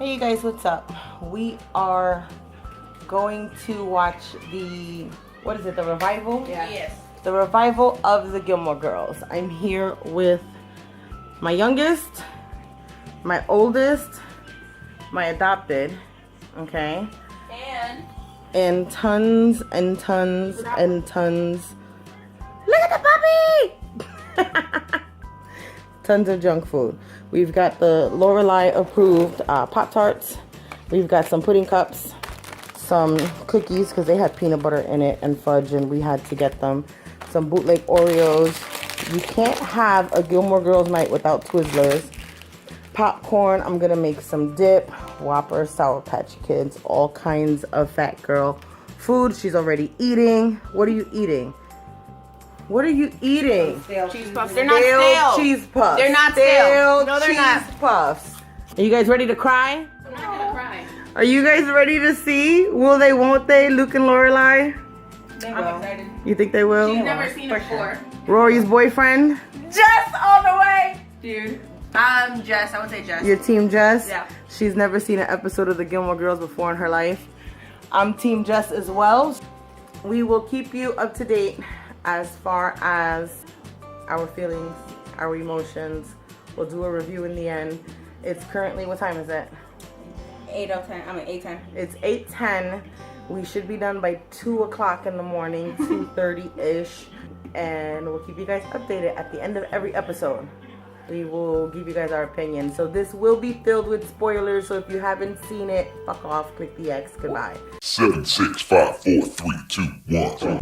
Hey you guys, what's up? We are going to watch the, what is it, the revival? Yeah. Yes. The revival of the Gilmore Girls. I'm here with my youngest, my oldest, my adopted, okay? And tons and tons and tons. Look at the puppy! Tons of junk food. We've got the Lorelai approved Pop-Tarts. We've got some pudding cups, some cookies because they had peanut butter in it and fudge and we had to get them. Some bootleg Oreos. You can't have a Gilmore Girls night without Twizzlers. Popcorn. I'm going to make some dip. Whopper, Sour Patch Kids, all kinds of fat girl food. She's already eating. What are you eating? What are you eating? Stale cheese puffs. They're not stale. Cheese puffs. They're not stale. No, they're not. Cheese puffs. Are you guys ready to cry? I'm not gonna cry. Are you guys ready to see? Will they, won't they? Luke and Lorelai? I'm excited. You think they will? She's never seen it before. Rory's boyfriend? Jess all the way. Dude. Jess. I would say Jess. Your team Jess? Yeah. She's never seen an episode of the Gilmore Girls before in her life. I'm team Jess as well. We will keep you up to date as far as our feelings, our emotions. We'll do a review in the end. It's currently, what time is it? 8:10. I'm at 8:10. It's 8:10. We should be done by 2 o'clock in the morning, 2:30-ish. And we'll keep you guys updated at the end of every episode. We will give you guys our opinion. So this will be filled with spoilers. So if you haven't seen it, fuck off, click the X, goodbye. 7, 6, 5, 4, 3, 2, 1.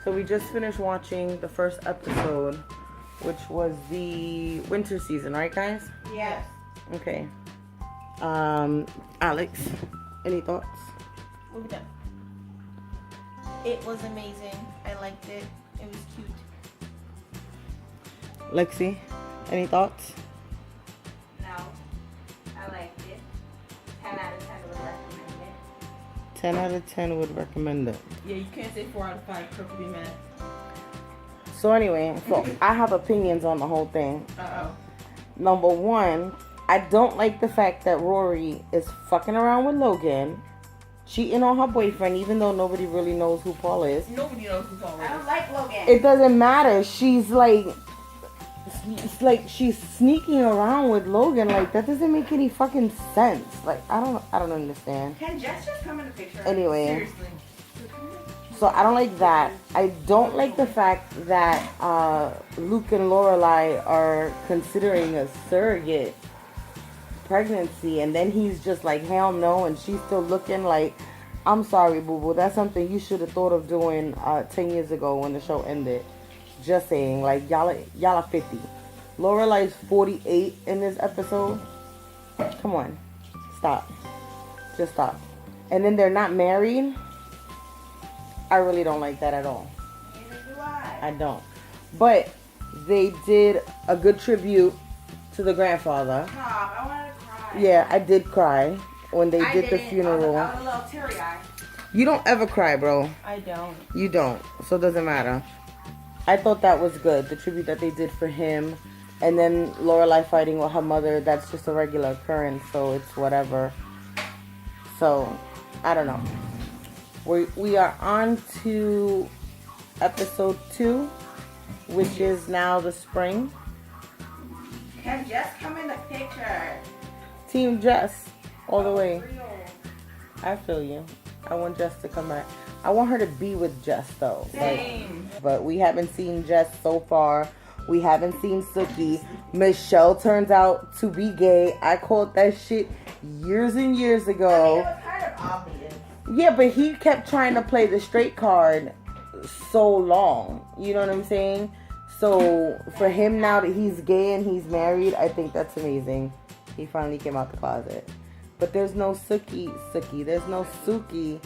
So we just finished watching the first episode, which was the winter season, right guys? Yes. Okay. Alex, any thoughts? We'll be done. It was amazing. I liked it. It was cute. Lexi, any thoughts? No. I liked it. 10 out of 10 would recommend it. 10 out of 10 would recommend it. Yeah, you can't say 4 out of 5. Kirk will be mad. So anyway, so I have opinions on the whole thing. Uh-oh. Number one, I don't like the fact that Rory is fucking around with Logan, cheating on her boyfriend, even though nobody really knows who Paul is. Nobody knows who Paul I is. don't like Logan. It doesn't matter. She's like, it's like she's sneaking around with Logan. Like that doesn't make any fucking sense. Like I don't understand. Can Jess just come in the picture? Anyway, Seriously. so I don't like that. I don't like the fact that Luke and Lorelai are considering a surrogate pregnancy, and then he's just like hell no, and she's still looking like, I'm sorry boo boo, that's something you should have thought of doing 10 years ago when the show ended. Just saying, like y'all are 50. Lorelai's 48 in this episode. Come on, stop, just stop. And then they're not married. I really don't like that at all. Neither do I. I don't. But they did a good tribute to the grandfather. Stop. I wanted to cry. Yeah, I did cry when they did the didn't. funeral. I was a little teary-eyed. You don't ever cry, bro. I don't. You don't. So it doesn't matter. I thought that was good. The tribute that they did for him. And then Lorelai fighting with her mother. That's just a regular occurrence. So it's whatever. So, I don't know. We are on to episode 2. Which is now the spring. Can Jess come in the picture? Team Jess. All the way. Real. I feel you. I want Jess to come back. I want her to be with Jess though. Same. But we haven't seen Jess so far. We haven't seen Sookie. Michelle turns out to be gay. I called that shit years and years ago. It was kind of obvious. Yeah, but he kept trying to play the straight card so long. You know what I'm saying? So for him now that he's gay and he's married, I think that's amazing. He finally came out the closet. But there's no Sookie. There's no Sookie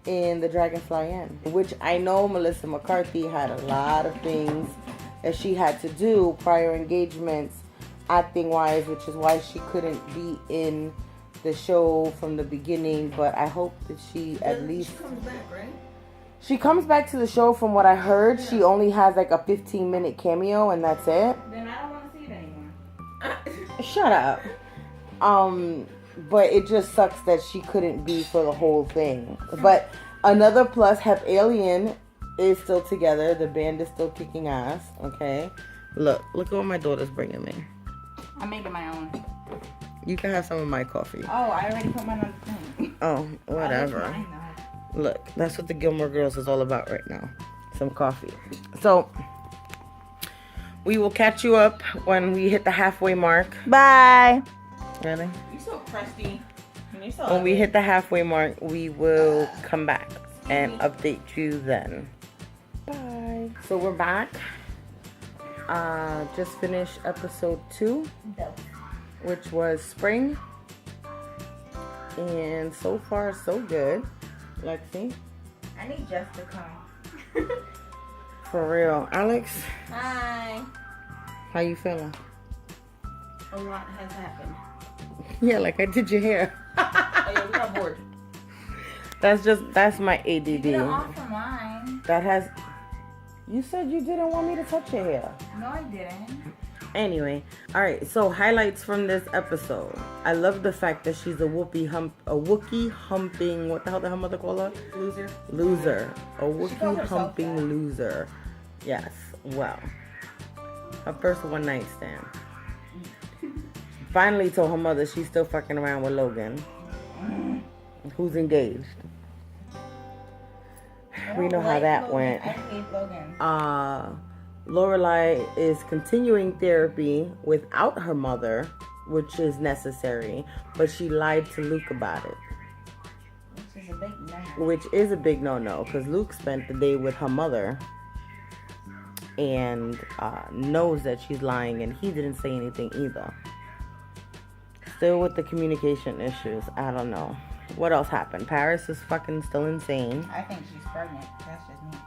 in the Dragonfly Inn, which I know Melissa McCarthy had a lot of things that she had to do, prior engagements, acting wise, which is why she couldn't be in the show from the beginning. But I hope that she at least She comes back, right? She comes back to the show from what I heard. She only has like a 15-minute cameo and that's it. Then I don't want to see it anymore. Shut up. But it just sucks that she couldn't be for the whole thing. But another plus, Hep Alien is still together. The band is still kicking ass. Okay. Look at what my daughter's bringing me. I'm making my own. You can have some of my coffee. Oh, I already put mine on the thing. Oh, whatever. I know. Look, that's what the Gilmore Girls is all about right now. Some coffee. So, we will catch you up when we hit the halfway mark. Bye. Really? You're so crusty. You're so When we hit the halfway mark, we will come back and update you then. Bye. So, we're back. Just finished episode 2, which was spring. And so far, so good. Lexi? I need Jess to come. For real. Alex, Hi. how you feeling? A lot has happened. Yeah, like I did your hair. Oh yeah, we got bored. That's my You did ADD. off of mine. That has. You said you didn't want me to touch your hair. No, I didn't. Anyway, all right. So highlights from this episode. I love the fact that she's a Wookiee humping. What the hell did her mother call her? Loser. A Wookiee humping that. loser. Yes. Wow. Her first one night stand. Finally told her mother she's still fucking around with Logan, who's engaged. We know how that went. I hate Logan. Lorelai is continuing therapy without her mother, which is necessary, but she lied to Luke about it. Which is a big no. Which is a big no-no, because Luke spent the day with her mother and knows that she's lying, and he didn't say anything either. Still with the communication issues. I don't know. What else happened? Paris is fucking still insane. I think she's pregnant. That's just me.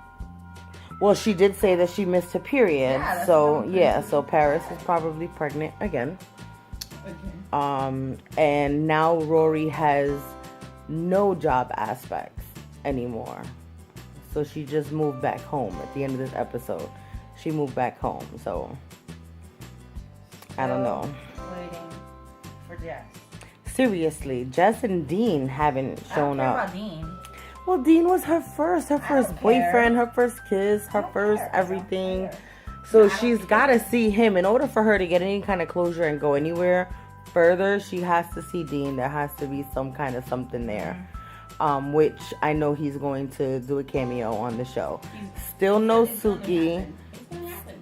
Well, she did say that she missed her period. Yeah, So, yeah. So, Paris is probably pregnant again. Okay. And now Rory has no job aspects anymore. So, she just moved back home at the end of this episode. She moved back home. So, I don't know. Waiting for Jess. Seriously, Jess and Dean haven't shown I don't care up. about Dean. Well, Dean was her first don't boyfriend, care. her first kiss, her first care. I don't everything. care. So I don't she's care. got to see him. In order for her to get any kind of closure and go anywhere further, she has to see Dean. There has to be some kind of something there. Which I know he's going to do a cameo on the show. Still no Suki.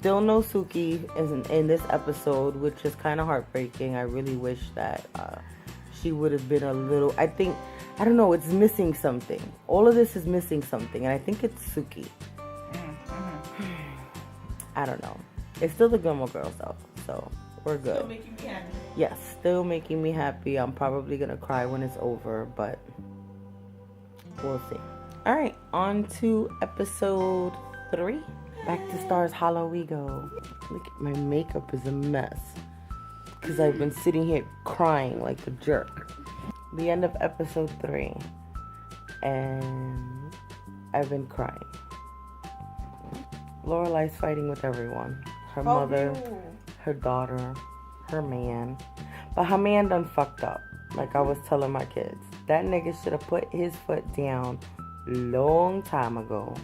Still no Suki in this episode, which is kind of heartbreaking. I really wish that she would have been a little... I don't know, it's missing something. All of this is missing something, and I think it's Suki. I don't know. It's still the Gilmore Girls, though, so we're good. Still making me happy. Yes, still making me happy. I'm probably going to cry when it's over, but we'll see. All right, on to episode 3. Back to StarsHallow we go. Look, my makeup is a mess because I've been sitting here crying like a jerk. The end of episode 3, and I've been crying. Lorelai's fighting with everyone. Her mother, her daughter, her man. But her man done fucked up. Like I was telling my kids. That nigga should have put his foot down long time ago.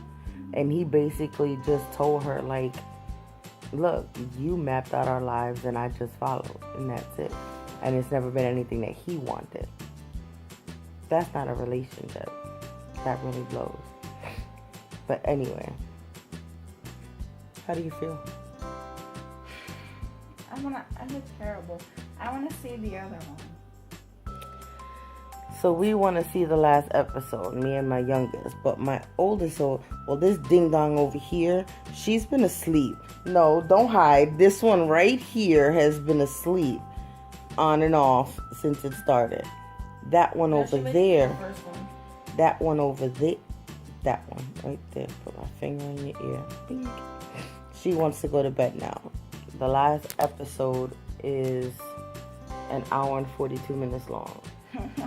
And he basically just told her, like, look, you mapped out our lives and I just followed. And that's it. And it's never been anything that he wanted. That's not a relationship. That really blows. But anyway. How do you feel? I look terrible. I want to see the other one. So we want to see the last episode, me and my youngest. But my oldest, this ding dong over here, she's been asleep. No, don't hide. This one right here has been asleep on and off since it started. That one over there. That one over there. That one right there. Put my finger in your ear. Bing. She wants to go to bed now. The last episode is an hour and 42 minutes long.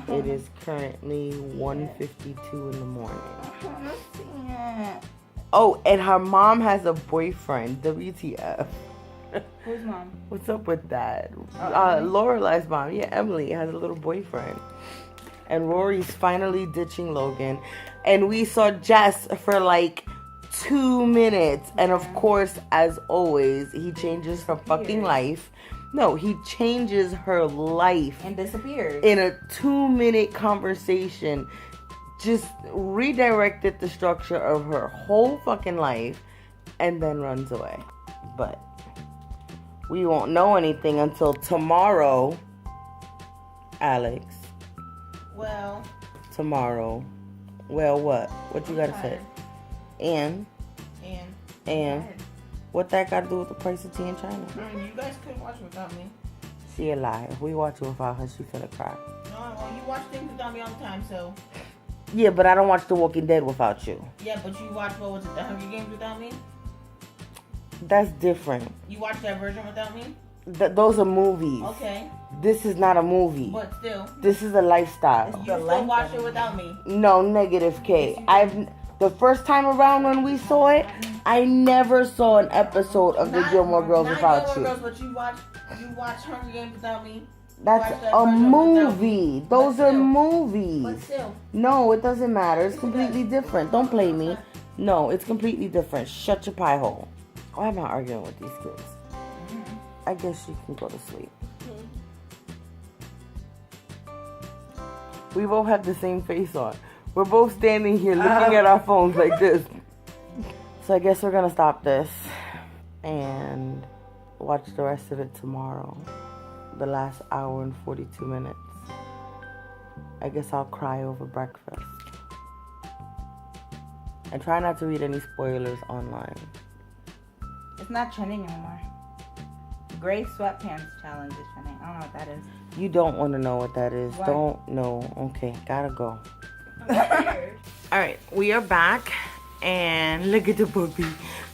It is currently 1:52 in the morning. I want to see it. Oh, and her mom has a boyfriend. WTF. Whose mom? What's up with that? Emily? Lorelai's mom. Yeah, Emily has a little boyfriend. And Rory's finally ditching Logan. And we saw Jess for like 2 minutes. And of course, as always, he changes her fucking life. No, he changes her life. And disappears. In a 2-minute conversation. Just redirected the structure of her whole fucking life. And then runs away. But we won't know anything until tomorrow, Alex. Well. Tomorrow. Well, what? What you gotta say? And what that got to do with the price of tea in China? You guys couldn't watch without me. She a lie. If we watch it without her, she finna cry. No, well, you watch things without me all the time, so. Yeah, but I don't watch The Walking Dead without you. Yeah, but you watch, what was it, The Hunger Games without me? That's different. You watch that version without me? Those are movies. Okay. This is not a movie. But still. This is a lifestyle. You still watch it without me? No, negative K. The first time around when we saw it, I never saw an episode of the Gilmore Girls without you. Girls, but you watch Hunger Games without me. That's a movie. Those are movies. But still. No, it doesn't matter. It's completely different. Don't play me. No, it's completely different. Shut your pie hole. Why am I arguing with these kids? I guess you can go to sleep. We both have the same face on. We're both standing here looking at our phones like this. So I guess we're gonna stop this and watch the rest of it tomorrow. The last hour and 42 minutes. I guess I'll cry over breakfast. And try not to read any spoilers online. It's not trending anymore. Gray sweatpants challenge is trending. I don't know what that is. You don't want to know what that is. What? Don't know. Okay, gotta go. Alright, we are back. And look at the puppy.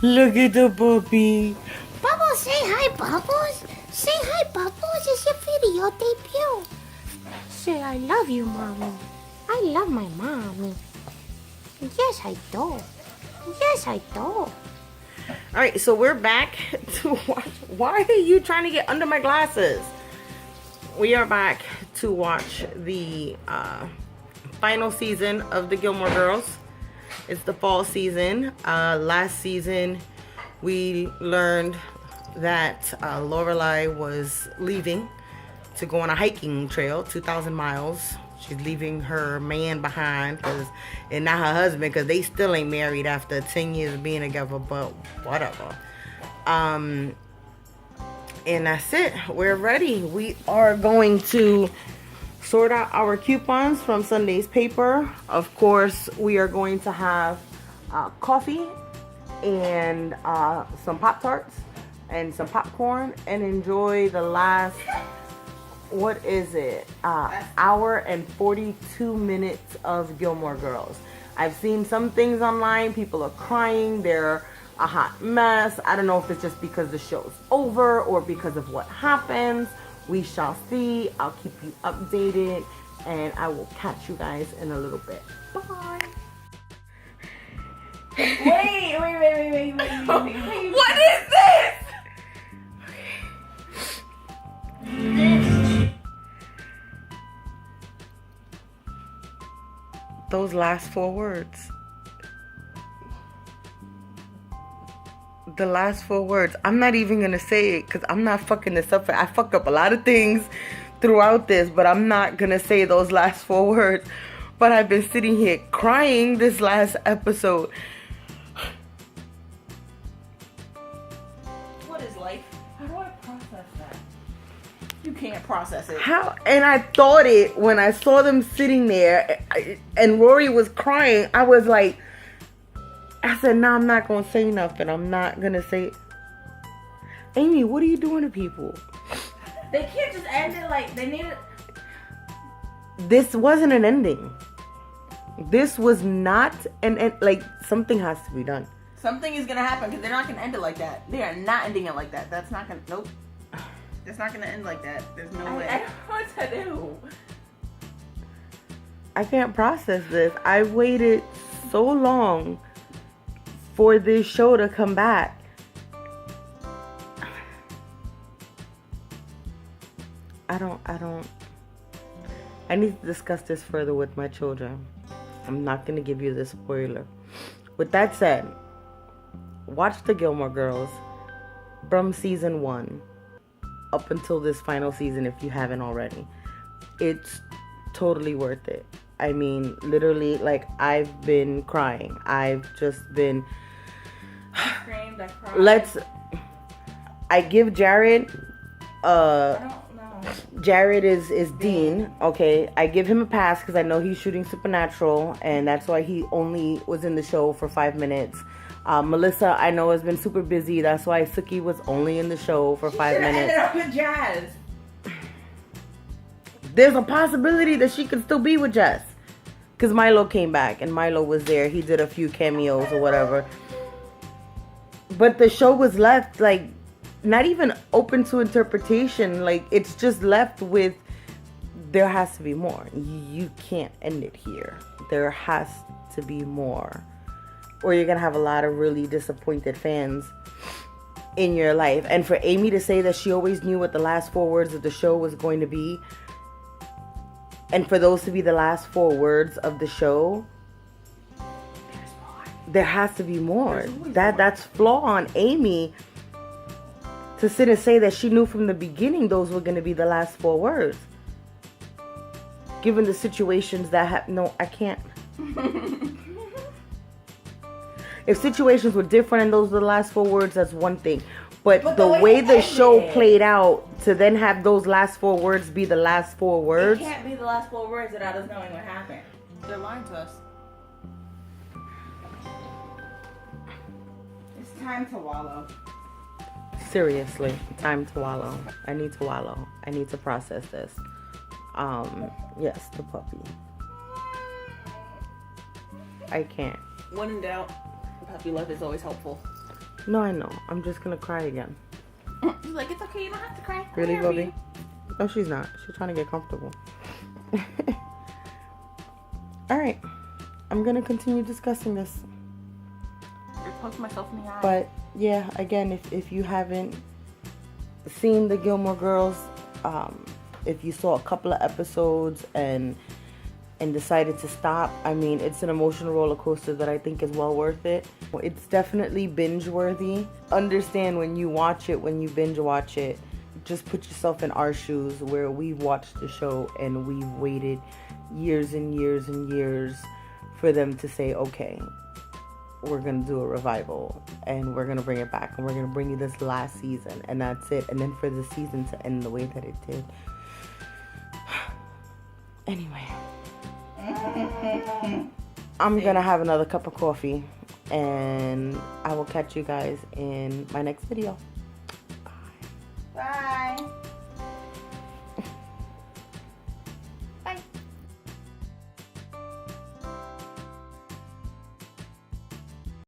Look at the puppy. Bubbles, say hi, Bubbles. Say hi, Bubbles. It's your video debut. Say, I love you, Mommy. I love my mommy. Yes, I do. Yes, I do. Alright, so we're back to watch. Why are you trying to get under my glasses? We are back to watch the final season of the Gilmore Girls. It's the fall season. Last season, we learned that Lorelai was leaving to go on a hiking trail, 2,000 miles. She's leaving her man behind, and not her husband, because they still ain't married after 10 years of being together, but whatever. And that's it. We're ready. We are going to sort out our coupons from Sunday's paper. Of course, we are going to have coffee and some Pop-Tarts and some popcorn and enjoy the last, what is it, hour and 42 minutes of Gilmore Girls. I've seen some things online. People are crying. They're a hot mess. I don't know if it's just because the show's over or because of what happens. We shall see. I'll keep you updated, and I will catch you guys in a little bit. Bye. Wait. What is this? Those last 4 words. The last 4 words. I'm not even gonna say it because I'm not fucking this up. I fucked up a lot of things throughout this, but I'm not gonna say those last 4 words. But I've been sitting here crying this last episode. What is life? How do I process that? You can't process it. How? And I thought it when I saw them sitting there and Rory was crying. I was like, I said, no, I'm not going to say nothing. I'm not going to say. Amy, what are you doing to people? They can't just end it like they need it. This wasn't an ending. This was not an end. Like, something has to be done. Something is gonna happen because they're not gonna end it like that. They are not ending it like that. That's not gonna. Nope. That's not gonna end like that. There's no way. I don't know what to do. I can't process this. I waited so long for this show to come back. I need to discuss this further with my children. I'm not going to give you the spoiler. With that said, watch the Gilmore Girls from season 1 up until this final season if you haven't already. It's totally worth it. I mean, literally, like, I've been crying. I've just been... Screamed, I cried. I give Jared... I don't know. Jared is Dean, okay? I give him a pass because I know he's shooting Supernatural, and that's why he only was in the show for 5 minutes. Melissa, I know, has been super busy. That's why Suki was only in the show for 5 minutes. Ended up with Jazz. There's a possibility that she could still be with Jess. Because Milo came back, and Milo was there. He did a few cameos or whatever. But the show was left, like, not even open to interpretation. Like, it's just left with, there has to be more. You can't end it here. There has to be more. Or you're going to have a lot of really disappointed fans in your life. And for Amy to say that she always knew what the last 4 words of the show was going to be, and for those to be the last 4 words of the show, there has to be more. That's flaw on Amy to sit and say that she knew from the beginning those were going to be the last 4 words. Given the situations that happen. No, I can't. If situations were different and those were the last 4 words, that's one thing. But the way the show played out, to then have those last 4 words be the last 4 words. It can't be the last 4 words without us knowing what happened. They're lying to us. It's time to wallow. Seriously, time to wallow. I need to wallow. I need to process this. Yes, the puppy. I can't. When in doubt, puppy love is always helpful. No, I know. I'm just gonna cry again. She's like, it's okay, you don't have to cry. Really, Bobby? No, she's not. She's trying to get comfortable. Alright. I'm gonna continue discussing this. Poke myself in the eye. But yeah, again, if you haven't seen the Gilmore Girls, if you saw a couple of episodes and decided to stop, I mean, it's an emotional roller coaster that I think is well worth it. It's definitely binge worthy. Understand when you watch it, when you binge watch it, just put yourself in our shoes where we've watched the show and we've waited years and years and years for them to say, okay, we're gonna do a revival and we're gonna bring it back and we're gonna bring you this last season and that's it. And then for the season to end the way that it did. Anyway, I'm gonna have another cup of coffee and I will catch you guys in my next video. Bye.